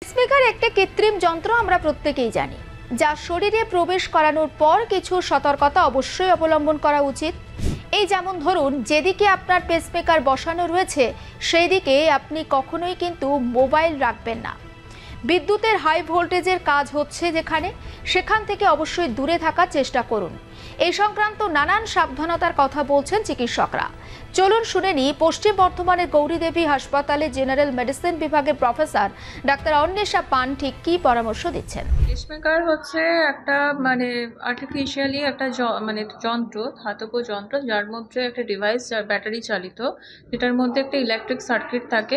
Pacemaker একটি কৃত্রিম যন্ত্র আমরা প্রত্যেকেই জানি, যা শরীরে প্রবেশ করানোর পর কিছু সতর্কতা অবশ্যই অবলম্বন করা উচিত। এই যেমন ধরুন, যেদিকে আপনার পেসমেকার বসানো রয়েছে সেই দিকে আপনি কখনোই কিন্তু মোবাইল রাখবেন না। বিদ্যুতের হাই ভোল্টেজের কাজ হচ্ছে যেখানে, সেখান থেকে অবশ্যই দূরে থাকার চেষ্টা করুন। এই সংক্রান্ত নানান সাবধানতার কথা বলছেন চিকিৎসকরা। চলুন শুনে নিই পশ্চিম বর্ধমানের গৌরীদেবী হাসপাতালে জেনারেল মেডিসিন বিভাগের প্রফেসর ডাক্তার অন্বেষা পান ঠিক কী পরামর্শ দিচ্ছেন। পেসমেকার হচ্ছে একটা আর্টিফিশিয়ালি একটা যন্ত্র, ধাতব যন্ত্র, যার মধ্যে একটা ডিভাইস, যার ব্যাটারি চালিত, যেটার মধ্যে একটা ইলেকট্রিক সার্কিট থাকে,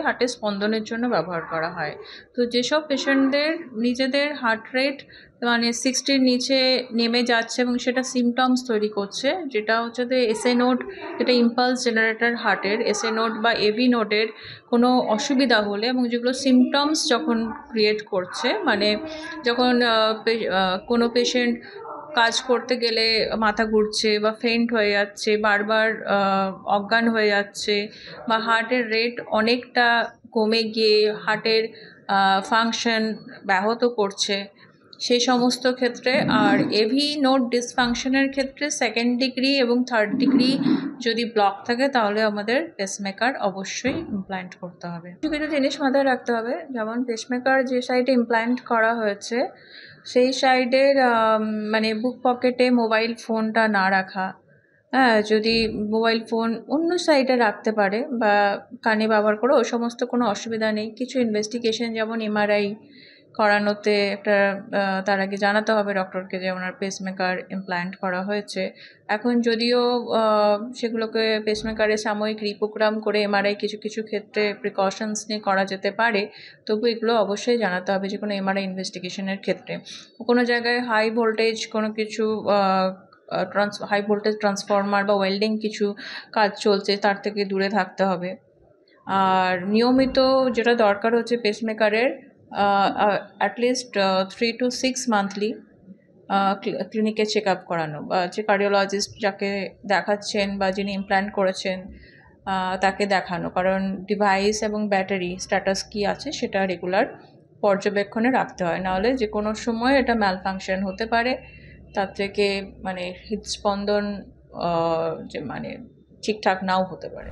হার্টের স্পন্দনের জন্য ব্যবহার করা হয়। তো যেসব পেশেন্টদের নিজেদের হার্ট রেট 60-র নিচে নেমে যাচ্ছে এবং সেটা সিমটমস তৈরি করছে, যেটা হচ্ছে এসএ নোড, যেটা ইম্পালস জেনারেটর হার্টের এসএ নোড বা এভি নোডের কোনো অসুবিধা হলে এবং যেগুলো সিমটমস যখন ক্রিয়েট করছে, যখন কোনো পেশেন্ট কাজ করতে গেলে মাথা ঘুরছে বা ফেন্ট হয়ে যাচ্ছে, বারবার অজ্ঞান হয়ে যাচ্ছে, বা হার্টের রেট অনেকটা কমে গিয়ে হার্টের ফাংশন ব্যাহত করছে, সেই সমস্ত ক্ষেত্রে। আর এভি নোড ডিসফাংশনের ক্ষেত্রে 2nd ডিগ্রি এবং 3rd ডিগ্রি যদি ব্লক থাকে, তাহলে আমাদের পেসমেকার অবশ্যই ইমপ্ল্যান্ট করতে হবে। কিছু জিনিস মাথায় রাখতে হবে, যেমন পেসমেকার যে সাইডে ইমপ্ল্যান্ট করা হয়েছে সেই সাইডের বুক পকেটে মোবাইল ফোনটা না রাখা। যদি মোবাইল ফোন অন্য সাইডে রাখতে পারে বা কানে ব্যবহার করে, ও সমস্ত কোনো অসুবিধা নেই। কিছু ইনভেস্টিগেশন, যেমন এমআরআই করানোতে তার আগে জানাতে হবে ডক্টরকে যে ওনার পেসমেকার ইমপ্ল্যান্ট করা হয়েছে। এখন যদিও সেগুলোকে পেসমেকারের সাময়িক রিপ্রোগ্রাম করে এমআরআই কিছু কিছু ক্ষেত্রে প্রিকশনস নিয়ে করা যেতে পারে, তবু এগুলো অবশ্যই জানাতে হবে যে কোনো এমআরআই ইনভেস্টিগেশনের ক্ষেত্রে। কোনো জায়গায় হাই ভোল্টেজ কোনো কিছু হাই ভোল্টেজ ট্রান্সফরমার বা ওয়েল্ডিং কিছু কাজ চলছে, তার থেকে দূরে থাকতে হবে। আর নিয়মিত যেটা দরকার হচ্ছে পেসমেকারের, অ্যাটলিস্ট 3 to 6 মান্থলি ক্লিনিকে চেক আপ করানো, বা যে কার্ডিওলজিস্ট যাকে দেখাচ্ছেন বা যিনি ইমপ্ল্যান্ট করেছেন তাকে দেখানো, কারণ ডিভাইস এবং ব্যাটারি স্ট্যাটাস কী আছে সেটা রেগুলার পর্যবেক্ষণে রাখতে হয়, নাহলে যে কোনো সময় এটা ম্যালফাংশন হতে পারে। তার থেকে হৃদস্পন্দন ঠিকঠাক নাও হতে পারে।